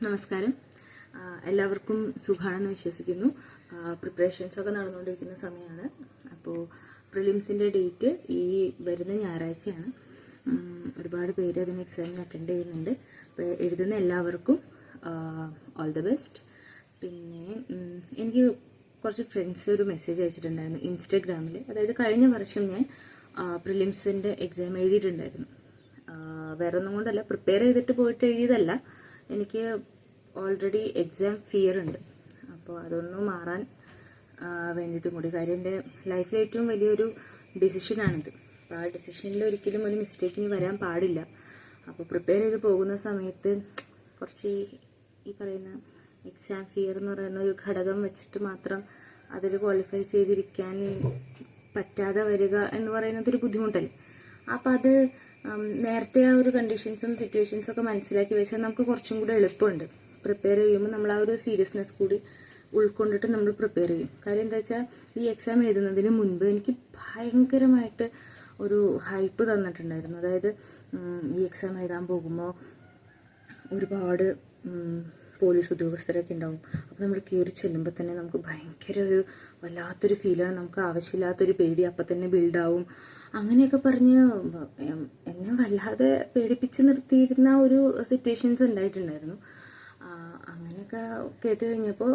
നമസ്കാരം. എല്ലാവർക്കും സുഖമാണെന്ന് വിശ്വസിക്കുന്നു. പ്രിപ്പറേഷൻസൊക്കെ നടന്നുകൊണ്ടിരിക്കുന്ന സമയമാണ്. അപ്പോൾ പ്രിലിംസിൻ്റെ ഡേറ്റ് ഈ വരുന്ന ഞായറാഴ്ചയാണ്. ഒരുപാട് പേര് അതിന് എക്സാമിന് അറ്റൻഡ് ചെയ്യുന്നുണ്ട്. അപ്പോൾ എഴുതുന്ന എല്ലാവർക്കും ഓൾ ദ ബെസ്റ്റ്. പിന്നെ എനിക്ക് കുറച്ച് ഫ്രണ്ട്സ് ഒരു മെസ്സേജ് അയച്ചിട്ടുണ്ടായിരുന്നു ഇൻസ്റ്റഗ്രാമിൽ. അതായത് കഴിഞ്ഞ വർഷം ഞാൻ പ്രിലിംസിൻ്റെ എക്സാം എഴുതിയിട്ടുണ്ടായിരുന്നു. വേറെ ഒന്നും കൊണ്ടല്ല, പ്രിപ്പയർ ചെയ്തിട്ട് പോയിട്ട് എഴുതിയതല്ല. എനിക്ക് ഓൾറെഡി എക്സാം ഫിയർ ഉണ്ട്. അപ്പോൾ അതൊന്നും മാറാൻ വേണ്ടിയിട്ടും കൂടി. കാര്യം എൻ്റെ ലൈഫിലെ ഏറ്റവും വലിയൊരു ഡിസിഷനാണിത്. അപ്പോൾ ആ ഡിസിഷനിൽ ഒരിക്കലും ഒരു മിസ്റ്റേക്കിന് വരാൻ പാടില്ല. അപ്പോൾ പ്രിപ്പയർ ചെയ്ത് പോകുന്ന സമയത്ത് കുറച്ച് ഈ പറയുന്ന എക്സാം ഫിയർ എന്ന് പറയുന്ന ഒരു ഘടകം വെച്ചിട്ട് മാത്രം അതിൽ ക്വാളിഫൈ ചെയ്തിരിക്കാൻ പറ്റാതെ വരിക എന്ന് പറയുന്നത് ഒരു ബുദ്ധിമുട്ടല്ലേ. അപ്പോൾ അത് നേരത്തെ ആ ഒരു കണ്ടീഷൻസും സിറ്റുവേഷൻസും ഒക്കെ മനസ്സിലാക്കി വെച്ചാൽ നമുക്ക് കുറച്ചും കൂടെ എളുപ്പമുണ്ട്. പ്രിപ്പയർ ചെയ്യുമ്പോൾ നമ്മൾ ആ ഒരു സീരിയസ്നെസ് കൂടി ഉൾക്കൊണ്ടിട്ട് നമ്മൾ പ്രിപ്പയർ ചെയ്യും. കാര്യം എന്താ വെച്ചാൽ ഈ എക്സാം എഴുതുന്നതിന് മുൻപ് എനിക്ക് ഭയങ്കരമായിട്ട് ഒരു ഹൈപ്പ് തന്നിട്ടുണ്ടായിരുന്നു. അതായത് ഈ എക്സാം എഴുതാൻ പോകുമ്പോൾ ഒരുപാട് പോലീസ് ഉദ്യോഗസ്ഥരൊക്കെ ഉണ്ടാവും. അപ്പോൾ നമ്മൾ കയറി ചെല്ലുമ്പോൾ തന്നെ നമുക്ക് ഭയങ്കര ഒരു വല്ലാത്തൊരു ഫീലാണ്. നമുക്ക് ആവശ്യമില്ലാത്തൊരു പേടി അപ്പം തന്നെ ബിൽഡാവും. അങ്ങനെയൊക്കെ പറഞ്ഞ് എന്നെ വല്ലാതെ പേടിപ്പിച്ച് നിർത്തിയിരുന്ന ഒരു സിറ്റുവേഷൻസ് ഉണ്ടായിട്ടുണ്ടായിരുന്നു. അങ്ങനെയൊക്കെ കേട്ട് കഴിഞ്ഞപ്പോൾ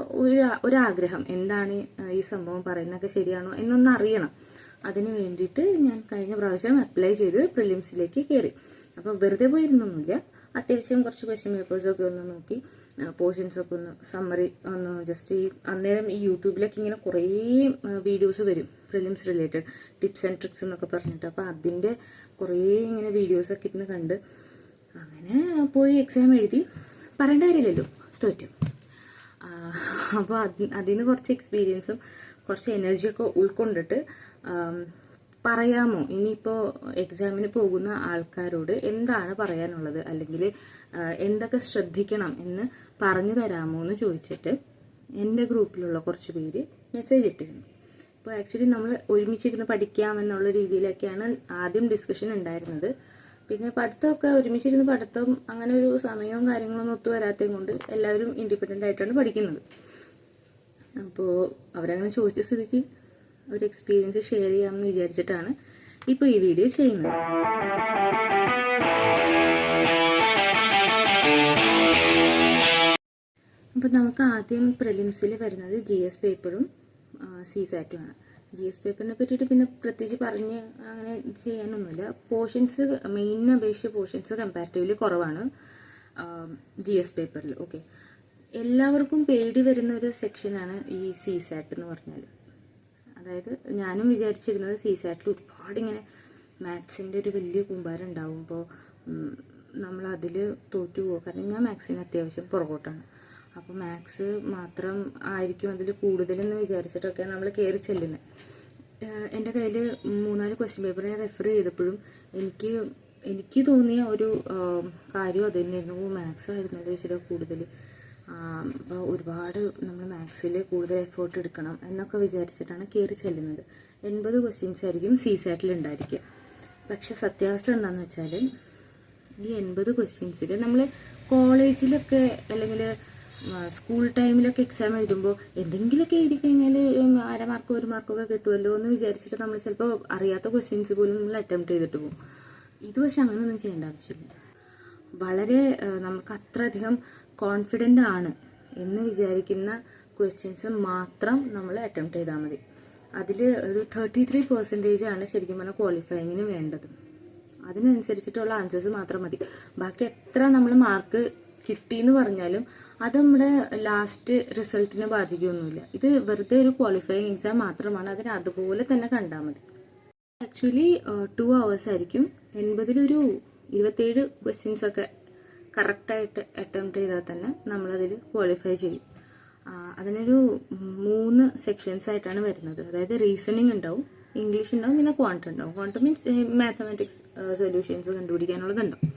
ഒരാഗ്രഹം, എന്താണ് ഈ സംഭവം പറയുന്നതൊക്കെ ശരിയാണോ എന്നൊന്ന് അറിയണം. അതിന് വേണ്ടിയിട്ട് ഞാൻ കഴിഞ്ഞ പ്രാവശ്യം അപ്ലൈ ചെയ്ത് പ്രിലിംസിലേക്ക് കയറി. അപ്പോൾ വെറുതെ പോയിരുന്നൊന്നുമില്ല. അത്യാവശ്യം കുറച്ച് ക്വസ്റ്റ്യൻ പേപ്പേഴ്സൊക്കെ ഒന്ന് നോക്കി, പോർഷൻസൊക്കെ ഒന്ന് സമ്മറി ഒന്ന് ജസ്റ്റ് അന്നേരം ഈ യൂട്യൂബിലൊക്കെ ഇങ്ങനെ കുറേ വീഡിയോസ് വരും prelims related tips and tricks എന്നൊക്കെ പറഞ്ഞിട്ട്. അപ്പോൾ അതിൻ്റെ കുറേ ഇങ്ങനെ വീഡിയോസൊക്കെ ഇരുന്ന് കണ്ട് അങ്ങനെ പോയി എക്സാം എഴുതി. പറയേണ്ട കാര്യമില്ലല്ലോ, തോറ്റു. അപ്പോൾ അതിൽ നിന്ന് കുറച്ച് എക്സ്പീരിയൻസും കുറച്ച് എനർജിയൊക്കെ ഉൾക്കൊണ്ടിട്ട് പറയാമോ ഇനിയിപ്പോൾ എക്സാമിന് പോകുന്ന ആൾക്കാരോട് എന്താണ് പറയാനുള്ളത്, അല്ലെങ്കിൽ എന്തൊക്കെ ശ്രദ്ധിക്കണം എന്ന് പറഞ്ഞു തരാമോ എന്ന് ചോദിച്ചിട്ട് എൻ്റെ ഗ്രൂപ്പിലുള്ള കുറച്ച് പേര് മെസ്സേജ് ഇട്ടിരുന്നു. അപ്പോൾ ആക്ച്വലി നമ്മൾ ഒരുമിച്ചിരുന്ന് പഠിക്കാമെന്നുള്ള രീതിയിലൊക്കെയാണ് ആദ്യം ഡിസ്കഷൻ ഉണ്ടായിരുന്നത്. പിന്നെ പഠിത്തമൊക്കെ ഒരുമിച്ചിരുന്ന് പഠിത്തം അങ്ങനെ ഒരു സമയവും കാര്യങ്ങളൊന്നും ഒത്തു വരാത്തത് കൊണ്ട് എല്ലാവരും ഇൻഡിപെൻഡൻ്റ് ആയിട്ടാണ് പഠിക്കുന്നത്. അപ്പോൾ അവരങ്ങനെ ചോദിച്ച സ്ഥിതിക്ക് ഒരു എക്സ്പീരിയൻസ് ഷെയർ ചെയ്യാമെന്ന് വിചാരിച്ചിട്ടാണ് ഇപ്പോൾ ഈ വീഡിയോ ചെയ്യുന്നത്. അപ്പോൾ നമുക്ക് ആദ്യം പ്രിലിംസിൽ വരുന്നത് GS പേപ്പറും CSAT-ഉമാണ്. GS പേപ്പറിനെ പറ്റിയിട്ട് പിന്നെ പ്രത്യേകിച്ച് പറഞ്ഞ് അങ്ങനെ ചെയ്യാനൊന്നുമില്ല. പോർഷൻസ് മെയിനിനെ അപേക്ഷിച്ച് പോർഷൻസ് കമ്പാരിറ്റീവ്ലി കുറവാണ് GS പേപ്പറിൽ. ഓക്കെ, എല്ലാവർക്കും പേടി വരുന്ന ഒരു സെക്ഷനാണ് ഈ CSAT എന്ന് പറഞ്ഞാൽ. അതായത് ഞാനും വിചാരിച്ചിരുന്നത് CSAT-ൽ ഒരുപാട് ഇങ്ങനെ മാത്സിൻ്റെ ഒരു വലിയ കൂമ്പാരം ഉണ്ടാവുമ്പോൾ നമ്മളതിൽ തോറ്റുപോകും. കാരണം ഞാൻ മാത്സിന് അത്യാവശ്യം പുറകോട്ടാണ്. അപ്പോൾ മാത്സ് മാത്രം ആയിരിക്കും അതിൽ കൂടുതലെന്ന് വിചാരിച്ചിട്ടൊക്കെ നമ്മൾ കയറി ചെല്ലുന്നത്. എൻ്റെ കയ്യിൽ 3-4 ക്വസ്റ്റ്യൻ പേപ്പർ ഞാൻ റെഫർ ചെയ്തപ്പോഴും എനിക്ക് തോന്നിയ ഒരു കാര്യം അത് തന്നെയായിരുന്നു. മാത്സ് ആയിരുന്നല്ലോ ഇച്ചിരി കൂടുതൽ, അപ്പോൾ ഒരുപാട് നമ്മൾ മാത്സിൽ കൂടുതൽ എഫേർട്ട് എടുക്കണം എന്നൊക്കെ വിചാരിച്ചിട്ടാണ് കയറി ചെല്ലുന്നത്. 80 ക്വസ്റ്റ്യൻസ് ആയിരിക്കും CSAT-ൽ ഉണ്ടായിരിക്കുക. പക്ഷെ സത്യാവസ്ഥ എന്താണെന്ന് വെച്ചാൽ ഈ 80 ക്വസ്റ്റ്യൻസിൽ നമ്മൾ കോളേജിലൊക്കെ അല്ലെങ്കിൽ സ്കൂൾ ടൈമിലൊക്കെ എക്സാം എഴുതുമ്പോൾ എന്തെങ്കിലുമൊക്കെ എഴുതി കഴിഞ്ഞാൽ 1/2 മാർക്കോ 1 മാർക്കൊക്കെ കിട്ടുമല്ലോ എന്ന് വിചാരിച്ചിട്ട് നമ്മൾ ചിലപ്പോൾ അറിയാത്ത ക്വസ്റ്റ്യൻസ് പോലും നമ്മൾ അറ്റംപ്റ്റ് ചെയ്തിട്ട് പോകും. ഇത് പക്ഷെ അങ്ങനെയൊന്നും ചെയ്യേണ്ട ആവശ്യമില്ല. വളരെ നമുക്ക് അത്രയധികം കോൺഫിഡൻ്റ് ആണ് എന്ന് വിചാരിക്കുന്ന ക്വസ്റ്റ്യൻസ് മാത്രം നമ്മൾ അറ്റംപ്റ്റ് ചെയ്താൽ മതി. അതിൽ ഒരു 33% ആണ് ശരിക്കും പറഞ്ഞാൽ ക്വാളിഫയിങ്ങിന് വേണ്ടത്. അതിനനുസരിച്ചിട്ടുള്ള ആൻസേഴ്സ് മാത്രം മതി. ബാക്കി എത്ര നമ്മൾ മാർക്ക് കിട്ടിയെന്ന് പറഞ്ഞാലും അത് നമ്മുടെ ലാസ്റ്റ് റിസൾട്ടിനെ ബാധിക്കുകയൊന്നുമില്ല. ഇത് വെറുതെ ഒരു ക്വാളിഫയിങ് എക്സാം മാത്രമാണ്. അതിന് അതുപോലെ തന്നെ കണ്ടാൽ മതി. ആക്ച്വലി 2 hours ആയിരിക്കും. 80-ലൊരു 27 ക്വസ്റ്റ്യൻസ് ഒക്കെ കറക്റ്റായിട്ട് അറ്റംപ്റ്റ് ചെയ്താൽ തന്നെ നമ്മളതിൽ ക്വാളിഫൈ ചെയ്യും. അതിനൊരു 3 സെക്ഷൻസ് ആയിട്ടാണ് വരുന്നത്. അതായത് റീസണിങ് ഉണ്ടാവും, ഇംഗ്ലീഷ് ഉണ്ടാവും, പിന്നെ ക്വാണ്ടം ഉണ്ടാവും. ക്വാണ്ടം മീൻസ് മാത്തമാറ്റിക്സ് സൊല്യൂഷൻസ് കണ്ടുപിടിക്കാനുള്ളതുണ്ടാവും.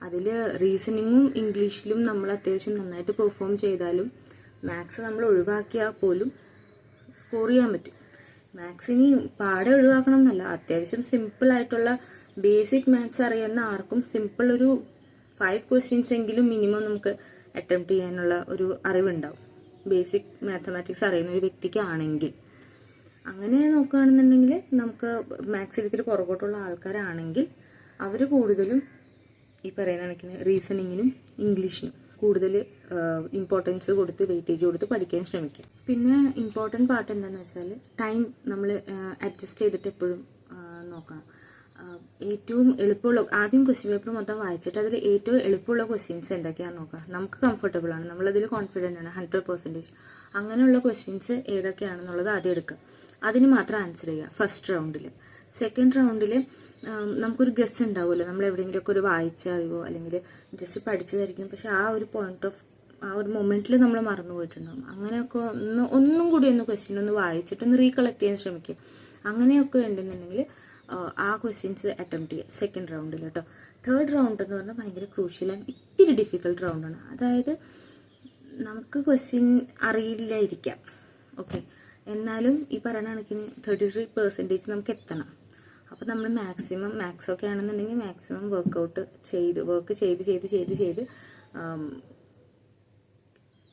അതിൽ റീസണിങ്ങും ഇംഗ്ലീഷിലും നമ്മൾ അത്യാവശ്യം നന്നായിട്ട് പെർഫോം ചെയ്താലും മാത്സ് നമ്മൾ ഒഴിവാക്കിയാൽ പോലും സ്കോർ ചെയ്യാൻ പറ്റും. മാത്സിന് പാടെ ഒഴിവാക്കണം എന്നല്ല, അത്യാവശ്യം സിമ്പിളായിട്ടുള്ള ബേസിക് മാത്സ് അറിയുന്ന ആർക്കും സിമ്പിൾ ഒരു 5 ക്വസ്റ്റ്യൻസ് എങ്കിലും മിനിമം നമുക്ക് അറ്റംപ്റ്റ് ചെയ്യാനുള്ള ഒരു അറിവുണ്ടാവും. ബേസിക് മാത്തമാറ്റിക്സ് അറിയുന്ന ഒരു വ്യക്തിക്കാണെങ്കിൽ. അങ്ങനെ നോക്കുകയാണെന്നുണ്ടെങ്കിൽ നമുക്ക് മാത്സിൽ ഇത്തിരി പുറകോട്ടുള്ള ആൾക്കാരാണെങ്കിൽ അവർ കൂടുതലും ഈ പറയുന്ന കണക്കിന് റീസണിങ്ങിനും ഇംഗ്ലീഷിനും കൂടുതൽ ഇമ്പോർട്ടൻസ് കൊടുത്ത് വെയിറ്റേജ് കൊടുത്ത് പഠിക്കാൻ ശ്രമിക്കും. പിന്നെ ഇമ്പോർട്ടൻറ്റ് പാർട്ട് എന്താണെന്ന് വെച്ചാൽ ടൈം നമ്മൾ അഡ്ജസ്റ്റ് ചെയ്തിട്ട് എപ്പോഴും നോക്കണം. ഏറ്റവും എളുപ്പമുള്ള ആദ്യം ക്വസ്റ്റ്യൻ പേപ്പർ മൊത്തം വായിച്ചിട്ട് അതിൽ ഏറ്റവും എളുപ്പമുള്ള ക്വസ്റ്റ്യൻസ് എന്തൊക്കെയാണെന്ന് നോക്കാം. നമുക്ക് കംഫർട്ടബിൾ ആണ്, നമ്മളതിൽ കോൺഫിഡൻ്റ് ആണ് 100%. അങ്ങനെയുള്ള ക്വസ്റ്റ്യൻസ് ഏതൊക്കെയാണെന്നുള്ളത് ആദ്യം എടുക്കുക. അതിന് മാത്രം ആൻസർ ചെയ്യുക ഫസ്റ്റ് റൗണ്ടിൽ. സെക്കൻഡ് റൗണ്ടിൽ നമുക്കൊരു ഗസ് ഉണ്ടാവുമല്ലോ, നമ്മൾ എവിടെയെങ്കിലുമൊക്കെ ഒരു വായിച്ച അറിവോ അല്ലെങ്കിൽ ജസ്റ്റ് പഠിച്ചതായിരിക്കും, പക്ഷെ ആ ഒരു പോയിന്റ് ഓഫ് ആ ഒരു മൊമെന്റിൽ നമ്മൾ മറന്നു പോയിട്ടുണ്ടാകും. അങ്ങനെയൊക്കെ ഒന്നും കൂടി ഒന്ന് ക്വസ്റ്റ്യൻ ഒന്ന് വായിച്ചിട്ട് ഒന്ന് റീകളക്ട് ചെയ്യാൻ ശ്രമിക്കുക. അങ്ങനെയൊക്കെ ഉണ്ടെന്നുണ്ടെങ്കിൽ ആ ക്വസ്റ്റ്യൻസ് അറ്റംപ്റ്റ് ചെയ്യുക സെക്കൻഡ് റൗണ്ടിൽ കേട്ടോ. തേർഡ് റൗണ്ട് എന്ന് പറഞ്ഞാൽ ഭയങ്കര ക്രൂഷ്യൽ ആൻഡ് ഇത്തിരി ഡിഫിക്കൽട്ട് റൗണ്ടാണ്. അതായത് നമുക്ക് ക്വസ്റ്റ്യൻ അറിയില്ലായിരിക്കാം, ഓക്കെ, എന്നാലും ഈ പറയുന്ന കണക്കിന് 33% നമുക്ക് എത്തണം. അപ്പോൾ നമ്മൾ മാക്സിമം മാത്സൊക്കെ ആണെന്നുണ്ടെങ്കിൽ മാക്സിമം വർക്ക് ചെയ്ത്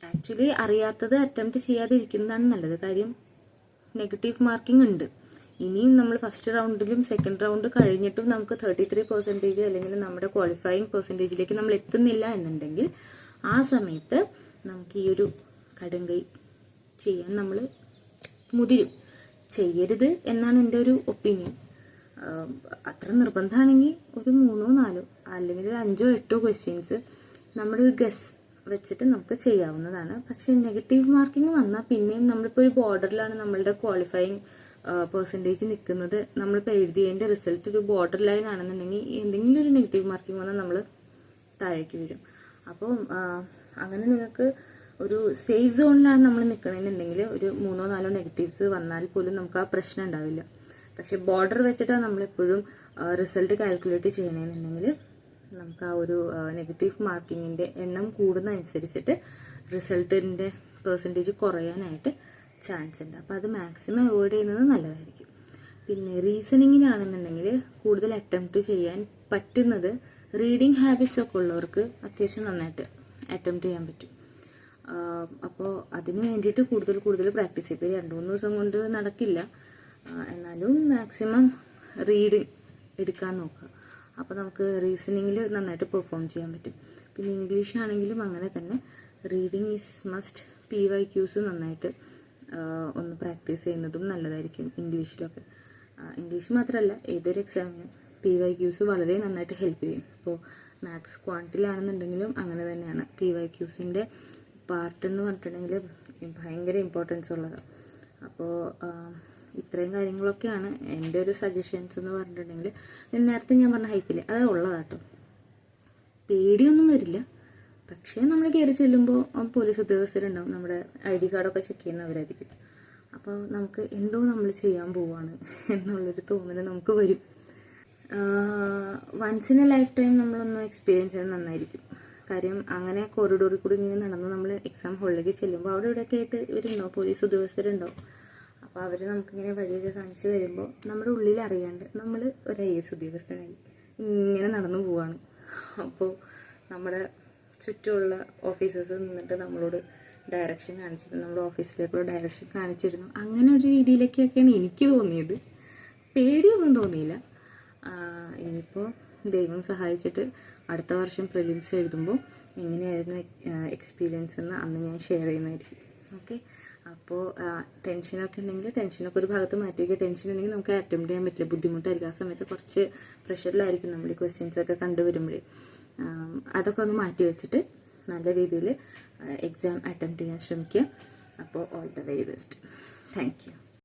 ആക്ച്വലി അറിയാത്തത് അറ്റംപ്റ്റ് ചെയ്യാതിരിക്കുന്നതാണ് നല്ലത്. കാര്യം നെഗറ്റീവ് മാർക്കിംഗ് ഉണ്ട്. ഇനിയും നമ്മൾ ഫസ്റ്റ് റൗണ്ടിലും സെക്കൻഡ് റൗണ്ട് കഴിഞ്ഞിട്ടും നമുക്ക് 33% അല്ലെങ്കിൽ നമ്മുടെ ക്വാളിഫയിങ് പെർസെൻറ്റേജിലേക്ക് നമ്മൾ എത്തുന്നില്ല എന്നുണ്ടെങ്കിൽ ആ സമയത്ത് നമുക്ക് ഈ ഒരു കടുങ്കൈ ചെയ്യാൻ നമ്മൾ മുതിരും. ചെയ്യരുത് എന്നാണ് എൻ്റെ ഒരു ഒപ്പീനിയൻ. അത്ര നിർബന്ധമാണെങ്കിൽ ഒരു 3 4 അല്ലെങ്കിൽ ഒരു 5 8 ക്വസ്റ്റ്യൻസ് നമ്മുടെ ഒരു ഗസ് വെച്ചിട്ട് നമുക്ക് ചെയ്യാവുന്നതാണ്. പക്ഷെ നെഗറ്റീവ് മാർക്കിംഗ് വന്നാൽ പിന്നെയും നമ്മളിപ്പോൾ ഒരു ബോർഡറിലാണ് നമ്മളുടെ ക്വാളിഫയിങ് പെർസെൻറ്റേജ് നിൽക്കുന്നത്. നമ്മളിപ്പോൾ എഴുതിയതിൻ്റെ റിസൾട്ട് ഒരു ബോർഡർ ലൈൻ ആണെന്നുണ്ടെങ്കിൽ എന്തെങ്കിലും ഒരു നെഗറ്റീവ് മാർക്കിംഗ് വന്നാൽ നമ്മൾ താഴേക്ക് വരും. അപ്പോൾ അങ്ങനെ നിങ്ങൾക്ക് ഒരു സേഫ് സോണിലാണ് നമ്മൾ നിൽക്കണമെന്നുണ്ടെങ്കിൽ ഒരു 3 4 നെഗറ്റീവ്സ് വന്നാൽ പോലും നമുക്ക് ആ പ്രശ്നം ഉണ്ടാവില്ല. പക്ഷെ ബോർഡർ വെച്ചിട്ടാണ് നമ്മളെപ്പോഴും റിസൾട്ട് കാൽക്കുലേറ്റ് ചെയ്യണമെന്നുണ്ടെങ്കിൽ നമുക്ക് ആ ഒരു നെഗറ്റീവ് മാർക്കിങ്ങിൻ്റെ എണ്ണം കൂടുന്നതനുസരിച്ചിട്ട് റിസൾട്ടിൻ്റെ പെർസെൻറ്റേജ് കുറയാനായിട്ട് ചാൻസ് ഉണ്ട്. അപ്പോൾ അത് മാക്സിമം അവോയ്ഡ് ചെയ്യുന്നത് നല്ലതായിരിക്കും. പിന്നെ റീസണിങ്ങിനാണെന്നുണ്ടെങ്കിൽ കൂടുതൽ അറ്റംപ്റ്റ് ചെയ്യാൻ പറ്റുന്നത് റീഡിങ് ഹാബിറ്റ്സ് ഒക്കെ ഉള്ളവർക്ക് അത്യാവശ്യം നന്നായിട്ട് അറ്റംപ്റ്റ് ചെയ്യാൻ പറ്റും. അപ്പോൾ അതിന് വേണ്ടിയിട്ട് കൂടുതൽ പ്രാക്ടീസ് ചെയ്യും. 2-3 ദിവസം കൊണ്ട് നടക്കില്ല, എന്നാലും മാക്സിമം റീഡിങ് എടുക്കാൻ നോക്കുക. അപ്പോൾ നമുക്ക് റീസണിങ്ങിൽ നന്നായിട്ട് പെർഫോം ചെയ്യാൻ പറ്റും. പിന്നെ ഇംഗ്ലീഷ് ആണെങ്കിലും അങ്ങനെ തന്നെ റീഡിങ് ഈസ് മസ്റ്റ്. PYQs നന്നായിട്ട് ഒന്ന് പ്രാക്ടീസ് ചെയ്യുന്നതും നല്ലതായിരിക്കും ഇംഗ്ലീഷിലൊക്കെ. ഇംഗ്ലീഷ് മാത്രമല്ല ഏതൊരു എക്സാമിനും PYQs വളരെ നന്നായിട്ട് ഹെൽപ്പ് ചെയ്യും. ഇപ്പോൾ മാത്സ് ക്വാണ്ടിലാണെന്നുണ്ടെങ്കിലും അങ്ങനെ തന്നെയാണ്. PYQസിൻ്റെ പാർട്ട് എന്ന് പറഞ്ഞിട്ടുണ്ടെങ്കിൽ ഭയങ്കര ഇമ്പോർട്ടൻസ് ഉള്ളതാണ്. അപ്പോൾ ഇത്രയും കാര്യങ്ങളൊക്കെയാണ് എൻ്റെ ഒരു സജഷൻസ് എന്ന് പറഞ്ഞിട്ടുണ്ടെങ്കിൽ. നേരത്തെ ഞാൻ പറഞ്ഞ ഹൈപ്പിൽ അത് ഉള്ളതാട്ടോ. പേടിയൊന്നും വരില്ല, പക്ഷേ നമ്മൾ കയറി ചെല്ലുമ്പോൾ പോലീസ് ഉദ്യോഗസ്ഥരുണ്ടാവും, നമ്മുടെ ID കാർഡൊക്കെ ചെക്ക് ചെയ്യുന്നവരായിരിക്കും. അപ്പോൾ നമുക്ക് എന്തോ നമ്മൾ ചെയ്യാൻ പോവാണ് എന്നുള്ളൊരു തോന്നൽ നമുക്ക് വരും. Once in a lifetime നമ്മളൊന്ന് എക്സ്പീരിയൻസ് ചെയ്യുന്നത് നന്നായിരിക്കും. കാര്യം അങ്ങനെ കോറിഡോറിൽ കൂടി ഇങ്ങനെ നടന്ന് നമ്മൾ എക്സാം ഹോളിലേക്ക് ചെല്ലുമ്പോൾ അവിടെ ഇവിടെയൊക്കെ ആയിട്ട് ഇവരുണ്ടാവും, പോലീസ് ഉദ്യോഗസ്ഥരുണ്ടാവും. അപ്പോൾ അവർ നമുക്കിങ്ങനെ വഴിയൊക്കെ കാണിച്ചു തരുമ്പോൾ നമ്മുടെ ഉള്ളിൽ അറിയാണ്ട് നമ്മൾ ഒരു IAS ഉദ്യോഗസ്ഥനായി ഇങ്ങനെ നടന്നു പോവാണ്. അപ്പോൾ നമ്മുടെ ചുറ്റുമുള്ള ഓഫീസേഴ്സ് നിന്നിട്ട് നമ്മളോട് ഡയറക്ഷൻ കാണിച്ചിരുന്നു, നമ്മുടെ ഓഫീസിലേക്കുള്ള ഡയറക്ഷൻ കാണിച്ചിരുന്നു. അങ്ങനെ ഒരു രീതിയിലേക്കൊക്കെയാണ് എനിക്ക് തോന്നിയത്. പേടിയൊന്നും തോന്നിയില്ല. ഇനിയിപ്പോൾ ദൈവം സഹായിച്ചിട്ട് അടുത്ത വർഷം പ്രിലിംസ് എഴുതുമ്പോൾ എങ്ങനെയായിരുന്നു എക്സ്പീരിയൻസ് എന്ന് അന്ന് ഞാൻ ഷെയർ ചെയ്യുന്നതായിരിക്കും. ഓക്കെ, അപ്പോൾ ടെൻഷനൊക്കെ ഉണ്ടെങ്കിൽ ടെൻഷനൊക്കെ ഒരു ഭാഗത്ത് മാറ്റി വയ്ക്കുക. ടെൻഷൻ ഉണ്ടെങ്കിൽ നമുക്ക് അറ്റംപ്റ്റ് ചെയ്യാൻ പറ്റില്ല, ബുദ്ധിമുട്ടായിരിക്കും. ആ സമയത്ത് കുറച്ച് പ്രഷറിലായിരിക്കും നമ്മൾ ഈ ക്വസ്റ്റ്യൻസൊക്കെ കണ്ടുവരുമ്പോഴേ. അതൊക്കെ ഒന്ന് മാറ്റി വെച്ചിട്ട് നല്ല രീതിയിൽ എക്സാം അറ്റംപ്റ്റ് ചെയ്യാൻ ശ്രമിക്കുക. അപ്പോൾ all the very best. Thank you.